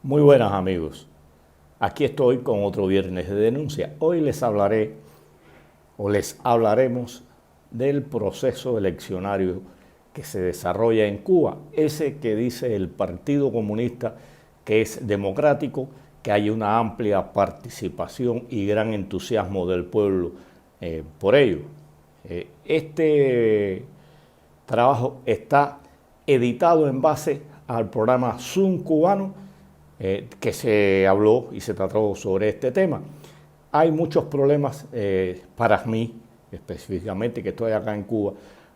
Muy buenas amigos, aquí estoy con otro viernes de denuncia. Hoy les hablaré o les hablaremos del proceso eleccionario que se desarrolla en Cuba, ese que dice el Partido Comunista que es democrático, que hay una amplia participación y gran entusiasmo del pueblo por ello. Este trabajo está editado en base al programa Zoom cubano que se habló y se trató sobre este tema. Hay muchos problemas para mí, específicamente que estoy acá en Cuba,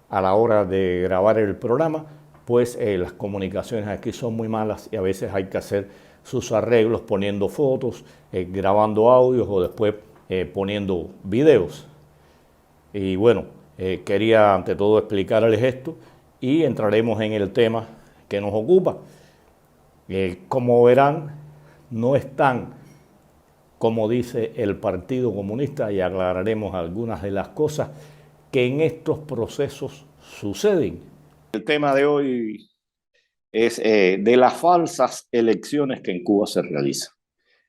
a la hora de grabar el programa, pues las comunicaciones aquí son muy malas y a veces hay que hacer sus arreglos poniendo fotos, grabando audios o después poniendo videos. Y bueno, quería ante todo explicarles esto y entraremos en el tema que nos ocupa. Como verán, no están, como dice el Partido Comunista, y aclararemos algunas de las cosas que en estos procesos suceden. El tema de hoy es de las falsas elecciones que en Cuba se realizan.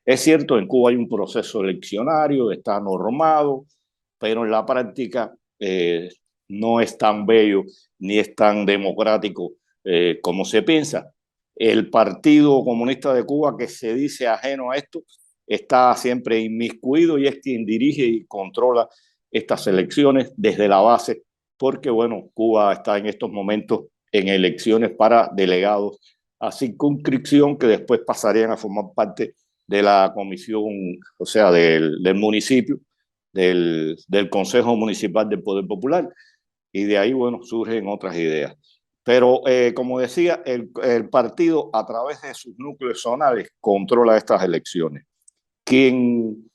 Es cierto, en Cuba hay un proceso eleccionario, está normado, pero en la práctica no es tan bello ni es tan democrático como se piensa. El Partido Comunista de Cuba, que se dice ajeno a esto, está siempre inmiscuido y es quien dirige y controla estas elecciones desde la base, porque bueno, Cuba está en estos momentos en elecciones para delegados a circunscripción que después pasarían a formar parte de la comisión, o sea, del municipio, del Consejo Municipal del Poder Popular, y de ahí, bueno, surgen otras ideas. Pero, como decía, el partido a través de sus núcleos zonales controla estas elecciones. Quien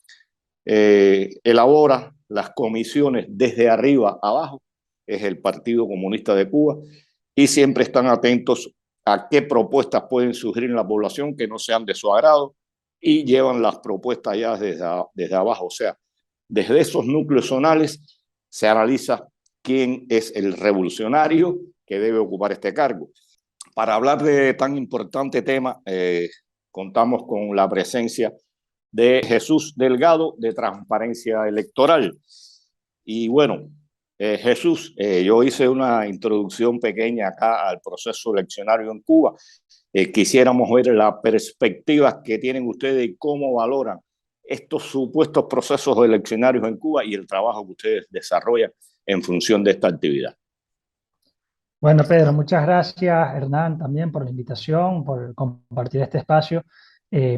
elabora las comisiones desde arriba abajo es el Partido Comunista de Cuba y siempre están atentos a qué propuestas pueden surgir en la población que no sean de su agrado y llevan las propuestas ya desde abajo. O sea, desde esos núcleos zonales se analiza quién es el revolucionario que debe ocupar este cargo. Para hablar de tan importante tema, contamos con la presencia de Jesús Delgado de Transparencia Electoral. Y bueno, Jesús, yo hice una introducción pequeña acá al proceso eleccionario en Cuba. Quisiéramos ver las perspectivas que tienen ustedes y cómo valoran estos supuestos procesos eleccionarios en Cuba y el trabajo que ustedes desarrollan en función de esta actividad. Bueno, Pedro, muchas gracias, Hernán, también por la invitación, por compartir este espacio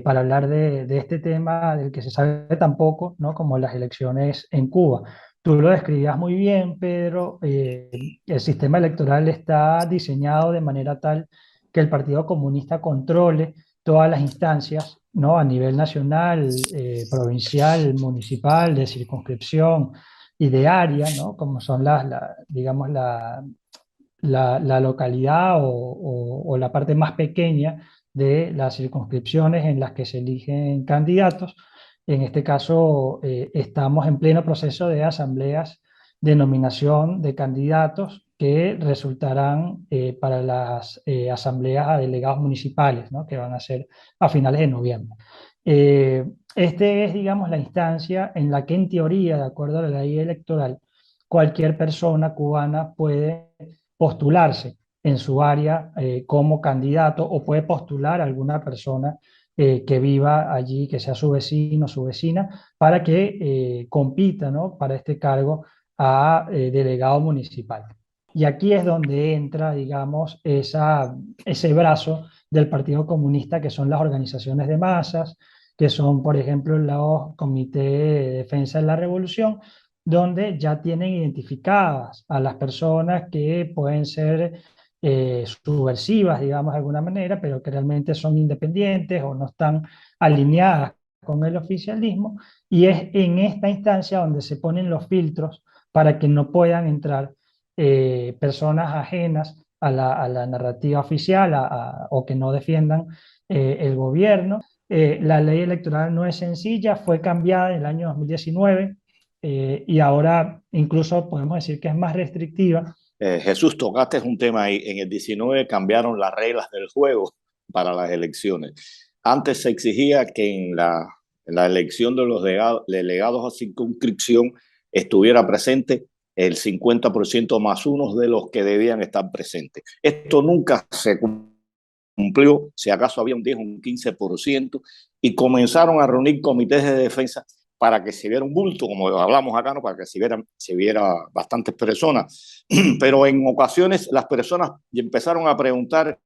para hablar de este tema del que se sabe tan poco, ¿no? Como las elecciones en Cuba. Tú lo describías muy bien, Pedro. El sistema electoral está diseñado de manera tal que el Partido Comunista controle todas las instancias, ¿no? A nivel nacional, provincial, municipal, de circunscripción y de área, ¿no? Como son digamos, la localidad o la parte más pequeña de las circunscripciones en las que se eligen candidatos. En este caso, estamos en pleno proceso de asambleas de nominación de candidatos que resultarán para las asambleas a delegados municipales, ¿no? Que van a ser a finales de noviembre. Este es, digamos, la instancia en la que en teoría, de acuerdo a la ley electoral, cualquier persona cubana puede postularse en su área como candidato o puede postular a alguna persona que viva allí, que sea su vecino, su vecina, para que compita, ¿no? Para este cargo a delegado municipal. Y aquí es donde entra, digamos, ese brazo del Partido Comunista, que son las organizaciones de masas, que son, por ejemplo, los comités de defensa de la revolución, donde ya tienen identificadas a las personas que pueden ser subversivas, digamos de alguna manera, pero que realmente son independientes o no están alineadas con el oficialismo, y es en esta instancia donde se ponen los filtros para que no puedan entrar personas ajenas a la narrativa oficial o que no defiendan el gobierno. La ley electoral no es sencilla, fue cambiada en el año 2019 y ahora incluso podemos decir que es más restrictiva. Jesús, tocaste un tema ahí. En el 19 cambiaron las reglas del juego para las elecciones. Antes se exigía que en la elección de los delegados a circunscripción estuviera presente el 50% más uno de los que debían estar presentes. Esto nunca se cumplió, si acaso había un 10 o un 15%, y comenzaron a reunir comités de defensa para que se viera un bulto, como hablamos acá, ¿no? Para que se viera bastantes personas. Pero en ocasiones las personas empezaron a preguntar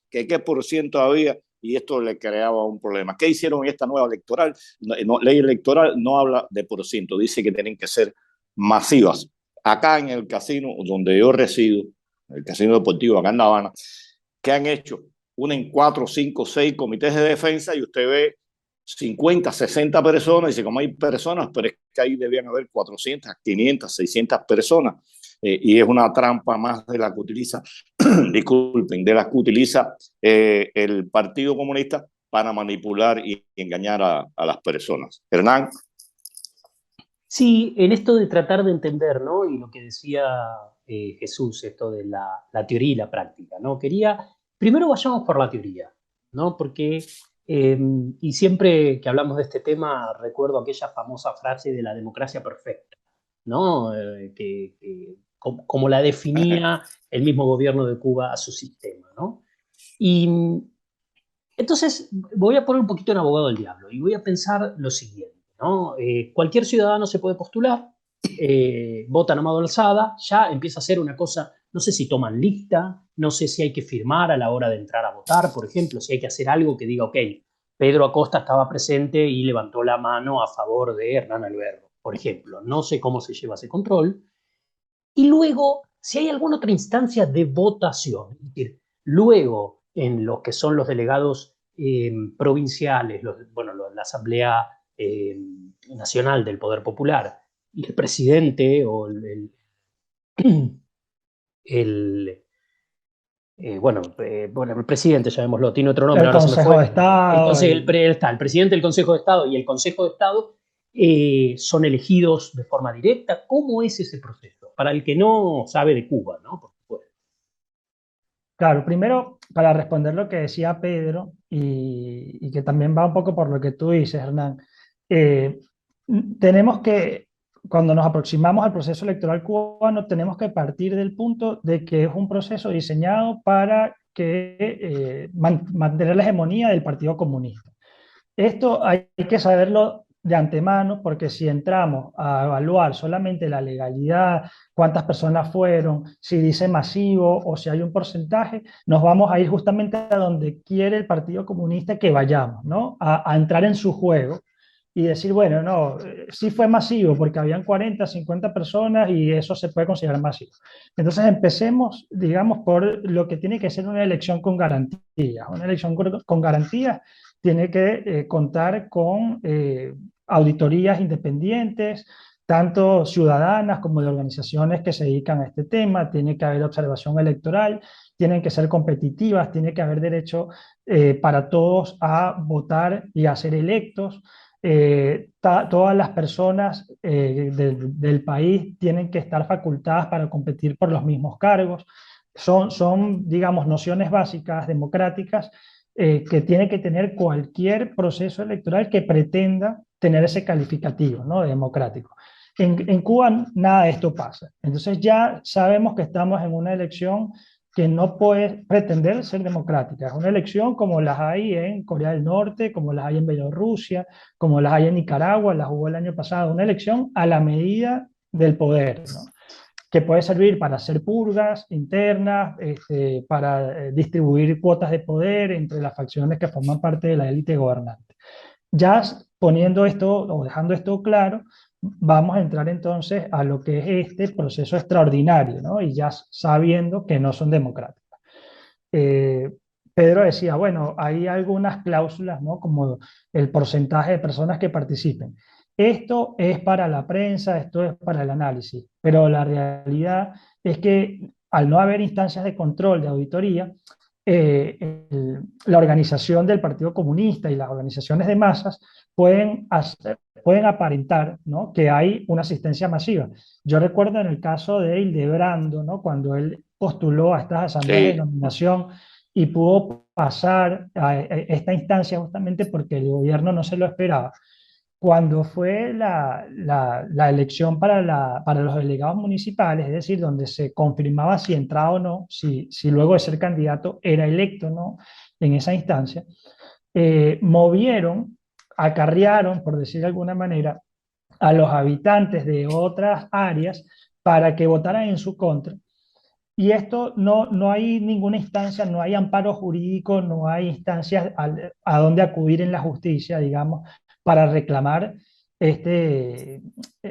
que qué por ciento había, y esto le creaba un problema. ¿Qué hicieron en esta nueva electoral? Ley electoral no habla de por ciento, dice que tienen que ser masivas. Acá en el casino donde yo resido, el casino deportivo acá en La Habana, ¿qué han hecho? Unen 4, 5, 6 comités de defensa y usted ve 50, 60 personas y dice, como hay personas, pero es que ahí debían haber 400, 500, 600 personas. Y es una trampa más de la que utiliza, disculpen, de las que utiliza el Partido Comunista para manipular y engañar a las personas. Hernán. Sí, en esto de tratar de entender, ¿no? Y lo que decía Jesús, esto de la teoría y la práctica, ¿no? Primero vayamos por la teoría, ¿no? Porque, y siempre que hablamos de este tema, recuerdo aquella famosa frase de la democracia perfecta, ¿no? Como la definía el mismo gobierno de Cuba a su sistema, ¿no? Y entonces voy a poner un poquito en abogado del diablo y voy a pensar lo siguiente, ¿no? Cualquier ciudadano se puede postular, votan a mano alzada, ya empieza a ser una cosa, no sé si toman lista, no sé si hay que firmar a la hora de entrar a votar, por ejemplo, si hay que hacer algo que diga, ok, Pedro Acosta estaba presente y levantó la mano a favor de Hernán Alberro, por ejemplo. No sé cómo se lleva ese control. Y luego, si hay alguna otra instancia de votación, es decir, luego en los que son los delegados provinciales, bueno, la Asamblea Nacional del Poder Popular y el presidente o el bueno, el presidente, llamémoslo, tiene otro nombre, El ahora se me Consejo fue. de Estado. El presidente del Consejo de Estado y el Consejo de Estado son elegidos de forma directa. ¿Cómo es ese proceso? Para el que no sabe de Cuba, ¿no? Por supuesto. Claro, primero, para responder lo que decía Pedro, y que también va un poco por lo que tú dices, Hernán, eh, tenemos que, cuando nos aproximamos al proceso electoral cubano, tenemos que partir del punto de que es un proceso diseñado para mantener la hegemonía del Partido Comunista. Esto hay que saberlo de antemano, porque si entramos a evaluar solamente la legalidad, cuántas personas fueron, si dice masivo o si hay un porcentaje, nos vamos a ir justamente a donde quiere el Partido Comunista que vayamos, ¿no? A entrar en su juego y decir, bueno, no, sí fue masivo porque habían 40, 50 personas y eso se puede considerar masivo. Entonces empecemos, digamos, por lo que tiene que ser una elección con garantías. Una elección con garantías tiene que contar con auditorías independientes, tanto ciudadanas como de organizaciones que se dedican a este tema, tiene que haber observación electoral, tienen que ser competitivas, tiene que haber derecho para todos a votar y a ser electos. Todas las personas del país tienen que estar facultadas para competir por los mismos cargos. Digamos, nociones básicas democráticas que tiene que tener cualquier proceso electoral que pretenda tener ese calificativo, ¿no? Democrático. En Cuba nada de esto pasa. Entonces ya sabemos que estamos en una elección que no puede pretender ser democrática. Es una elección como las hay en Corea del Norte, como las hay en Bielorrusia, como las hay en Nicaragua, las hubo el año pasado. Una elección a la medida del poder, ¿no? Que puede servir para hacer purgas internas, para distribuir cuotas de poder entre las facciones que forman parte de la élite gobernante. Ya poniendo esto o dejando esto claro, vamos a entrar entonces a lo que es este proceso extraordinario, ¿no? Y ya sabiendo que no son democráticas. Pedro decía, bueno, hay algunas cláusulas, ¿no? Como el porcentaje de personas que participen. Esto es para la prensa, esto es para el análisis, pero la realidad es que al no haber instancias de control, de auditoría, la organización del Partido Comunista y las organizaciones de masas pueden aparentar, ¿no? Que hay una asistencia masiva. Yo recuerdo en el caso de Hildebrando, ¿no? Cuando él postuló a estas asambleas de Sí. denominación y pudo pasar a esta instancia justamente porque el gobierno no se lo esperaba. Cuando fue la elección para los delegados municipales, es decir, donde se confirmaba si entraba o no, si luego de ser candidato era electo o no en esa instancia, movieron, acarrearon, por decir de alguna manera, a los habitantes de otras áreas para que votaran en su contra. Y esto no hay ninguna instancia, no hay amparo jurídico, no hay instancias a donde acudir en la justicia, digamos, para reclamar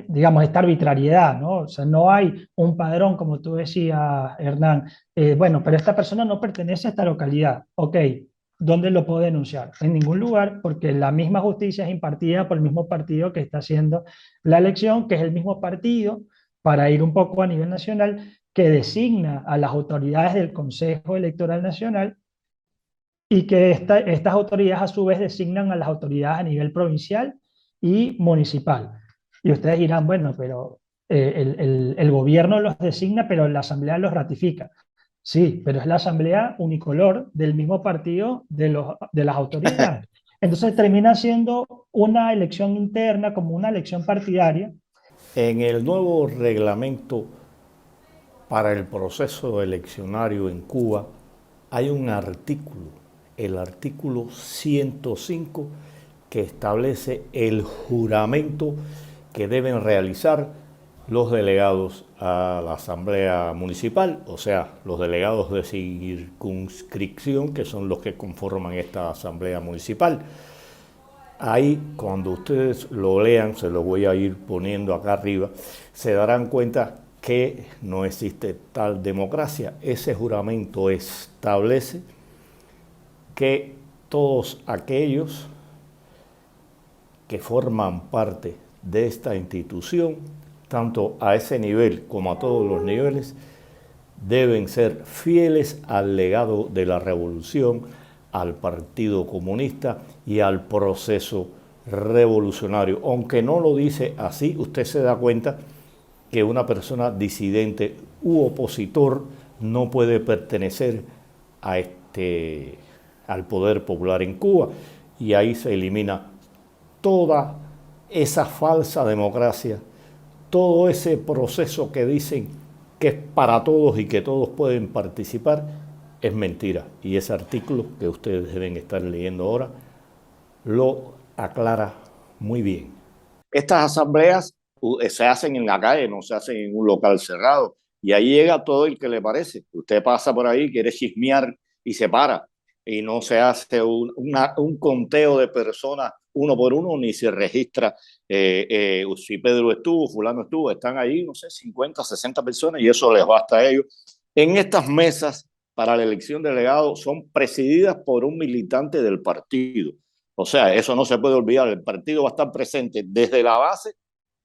digamos, esta arbitrariedad, ¿no? O sea, no hay un padrón, como tú decías, Hernán. Bueno, pero esta persona no pertenece a esta localidad. Ok, ¿dónde lo puedo denunciar? En ningún lugar, porque la misma justicia es impartida por el mismo partido que está haciendo la elección, que es el mismo partido, para ir un poco a nivel nacional, que designa a las autoridades del Consejo Electoral Nacional y que estas autoridades a su vez designan a las autoridades a nivel provincial y municipal. Y ustedes dirán, bueno, pero el gobierno los designa, pero la asamblea los ratifica. Sí, pero es la asamblea unicolor del mismo partido de las autoridades. Entonces termina siendo una elección interna como una elección partidaria. En el nuevo reglamento para el proceso eleccionario en Cuba hay un artículo, el artículo 105, que establece el juramento que deben realizar los delegados a la Asamblea Municipal, o sea, los delegados de circunscripción, que son los que conforman esta Asamblea Municipal. Ahí, cuando ustedes lo lean, se lo voy a ir poniendo acá arriba, se darán cuenta que no existe tal democracia. Ese juramento establece que todos aquellos que forman parte de esta institución, tanto a ese nivel como a todos los niveles, deben ser fieles al legado de la revolución, al Partido Comunista y al proceso revolucionario. Aunque no lo dice así, usted se da cuenta que una persona disidente u opositor no puede pertenecer al poder popular en Cuba, y ahí se elimina toda esa falsa democracia, todo ese proceso que dicen que es para todos y que todos pueden participar, es mentira. Y ese artículo que ustedes deben estar leyendo ahora lo aclara muy bien. Estas asambleas se hacen en la calle, no se hacen en un local cerrado. Y ahí llega todo el que le parece. Usted pasa por ahí, quiere chismear y se para. Y no se hace un conteo de personas uno por uno, ni se registra si Pedro estuvo, fulano estuvo. Están ahí, no sé, 50, 60 personas y eso les basta a ellos. En estas mesas para la elección de delegados son presididas por un militante del partido. O sea, eso no se puede olvidar. El partido va a estar presente desde la base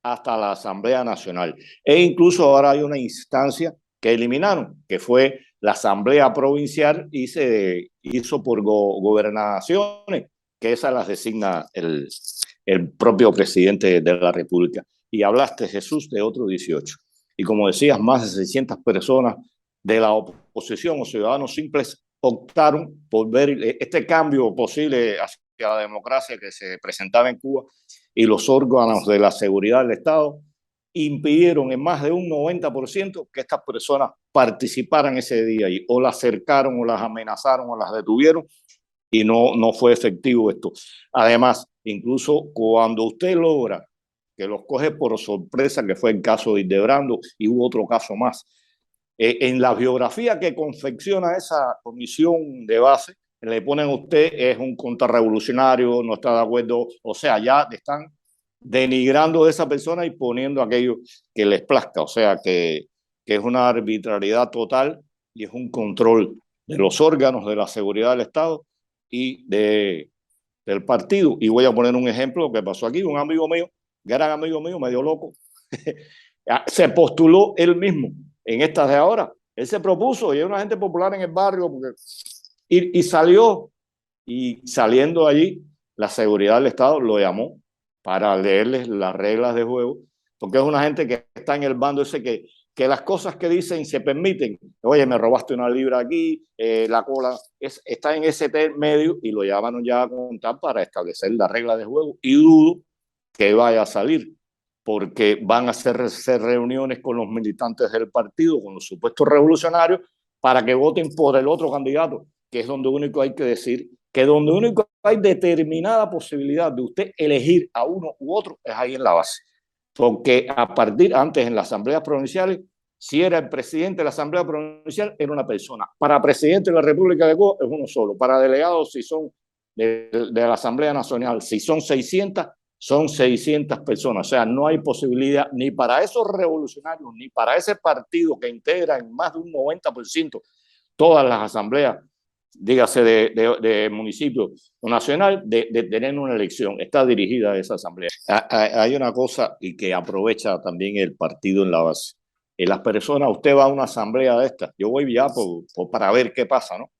hasta la Asamblea Nacional. E incluso ahora hay una instancia que eliminaron, que fue la Asamblea Provincial y se hizo por gobernaciones, que esas las designa el propio presidente de la República. Y hablaste, Jesús, de otro 18. Y como decías, más de 600 personas de la oposición o ciudadanos simples optaron por ver este cambio posible hacia la democracia que se presentaba en Cuba, y los órganos de la seguridad del Estado impidieron en más de un 90% que estas personas participaran ese día y o las cercaron o las amenazaron o las detuvieron, y no fue efectivo esto. Además, incluso cuando usted logra que los coge por sorpresa, que fue el caso de Hildebrando y hubo otro caso más, en la biografía que confecciona esa comisión de base, le ponen a usted es un contrarrevolucionario, no está de acuerdo, o sea, ya están denigrando a esa persona y poniendo aquello que les plazca, o sea, que es una arbitrariedad total y es un control de los órganos de la seguridad del Estado y del partido. Y voy a poner un ejemplo que pasó aquí, un amigo mío, gran amigo mío, medio loco, se postuló él mismo en estas de ahora. Él se propuso y es una gente popular en el barrio y salió, y saliendo allí la seguridad del Estado lo llamó para leerles las reglas de juego, porque es una gente que está en el bando ese que que las cosas que dicen se permiten. Oye, me robaste una libra aquí, la cola, está en ese medio y lo llamaron ya a contar para establecer la regla de juego y dudo que vaya a salir, porque van a hacer reuniones con los militantes del partido, con los supuestos revolucionarios, para que voten por el otro candidato, que es donde único hay que decir que donde único hay determinada posibilidad de usted elegir a uno u otro es ahí en la base. Porque antes en las asambleas provinciales, si era el presidente de la asamblea provincial, era una persona. Para presidente de la República de Cuba es uno solo. Para delegados, si son de la Asamblea Nacional, si son 600, son 600 personas. O sea, no hay posibilidad ni para esos revolucionarios, ni para ese partido que integra en más de un 90% todas las asambleas, dígase de municipio o nacional, de tener una elección. Está dirigida a esa asamblea. Hay una cosa y que aprovecha también el partido en la base. Las personas, usted va a una asamblea de estas, yo voy ya para ver qué pasa, ¿no?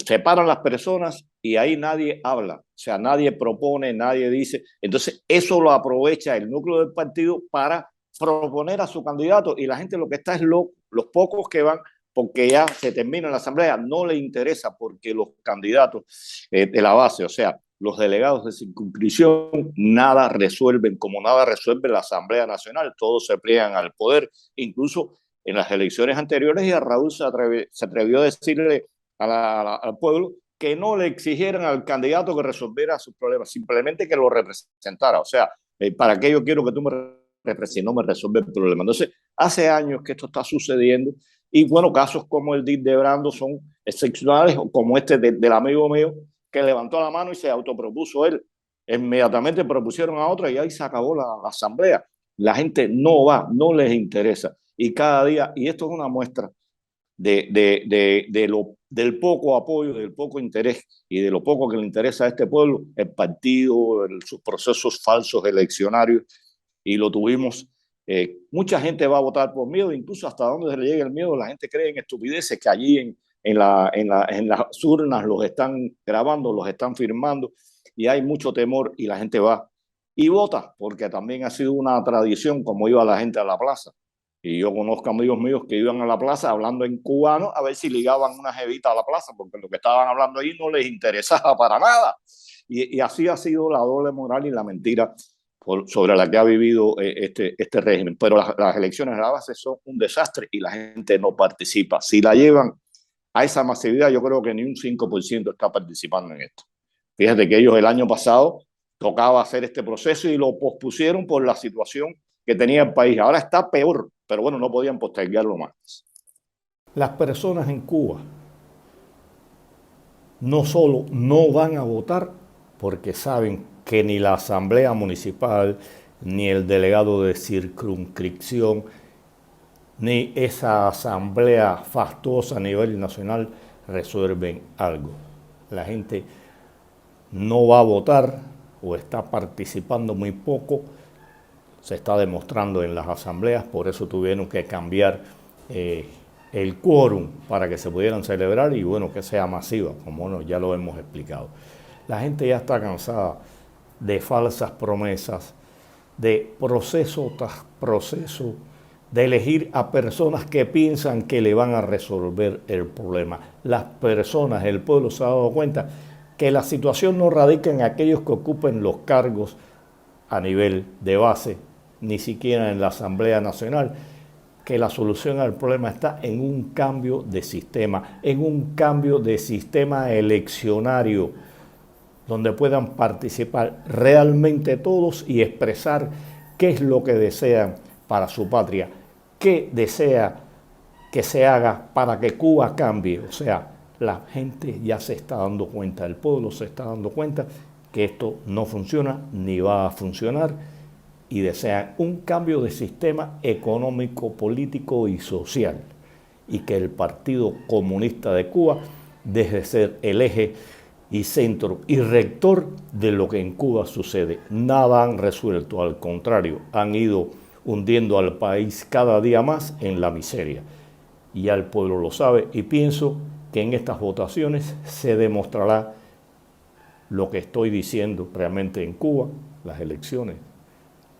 Separan las personas y ahí nadie habla, o sea, nadie propone, nadie dice. Entonces, eso lo aprovecha el núcleo del partido para proponer a su candidato y la gente lo que está es loco. Los pocos que van, porque ya se termina la asamblea, no le interesa porque los candidatos de la base, o sea, los delegados de circunscripción, nada resuelven, como nada resuelve la Asamblea Nacional, todos se pliegan al poder, incluso en las elecciones anteriores, y a Raúl se atrevió a decirle al pueblo que no le exigieran al candidato que resolviera sus problemas, simplemente que lo representara. O sea, ¿para qué yo quiero que tú me representes? No me resuelve el problema. Entonces, hace años que esto está sucediendo y bueno, casos como el de Brando son excepcionales, o como este del amigo mío que levantó la mano y se autopropuso él. Inmediatamente propusieron a otra y ahí se acabó la asamblea. La gente no va, no les interesa. Y cada día, y esto es una muestra del poco apoyo, del poco interés y de lo poco que le interesa a este pueblo, el partido, sus procesos falsos eleccionarios, y lo tuvimos. Mucha gente va a votar por miedo, incluso hasta donde se le llegue el miedo, la gente cree en estupideces que allí en las urnas los están grabando, los están firmando, y hay mucho temor y la gente va y vota, porque también ha sido una tradición como iba la gente a la plaza. Y yo conozco amigos míos que iban a la plaza hablando en cubano a ver si ligaban una jevita a la plaza, porque lo que estaban hablando ahí no les interesaba para nada. Y así ha sido la doble moral y la mentira sobre la que ha vivido este régimen. Pero las elecciones de la base son un desastre y la gente no participa. Si la llevan a esa masividad, yo creo que ni un 5% está participando en esto. Fíjate que ellos el año pasado tocaba hacer este proceso y lo pospusieron por la situación que tenía el país. Ahora está peor, pero bueno, no podían postergarlo más. Las personas en Cuba no solo no van a votar porque saben que ni la Asamblea Municipal, ni el delegado de circunscripción, ni esa asamblea fastuosa a nivel nacional resuelven algo. La gente no va a votar o está participando muy poco. Se está demostrando en las asambleas, por eso tuvieron que cambiar el quórum para que se pudieran celebrar y bueno, que sea masiva, como bueno, ya lo hemos explicado. La gente ya está cansada de falsas promesas, de proceso tras proceso, de elegir a personas que piensan que le van a resolver el problema. Las personas, el pueblo se ha dado cuenta que la situación no radica en aquellos que ocupen los cargos a nivel de base, ni siquiera en la Asamblea Nacional, que la solución al problema está en un cambio de sistema, en un cambio de sistema eleccionario, donde puedan participar realmente todos y expresar qué es lo que desean para su patria, qué desea que se haga para que Cuba cambie. O sea, la gente ya se está dando cuenta, el pueblo se está dando cuenta que esto no funciona ni va a funcionar y desean un cambio de sistema económico, político y social y que el Partido Comunista de Cuba deje de ser el eje y centro y rector de lo que en Cuba sucede. Nada han resuelto, al contrario, han ido hundiendo al país cada día más en la miseria. Y ya el pueblo lo sabe y pienso que en estas votaciones se demostrará lo que estoy diciendo realmente en Cuba. Las elecciones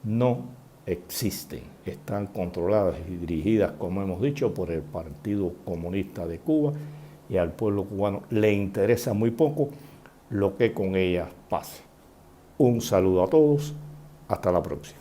no existen, están controladas y dirigidas, como hemos dicho, por el Partido Comunista de Cuba, y al pueblo cubano le interesa muy poco lo que con ellas pase. Un saludo a todos, hasta la próxima.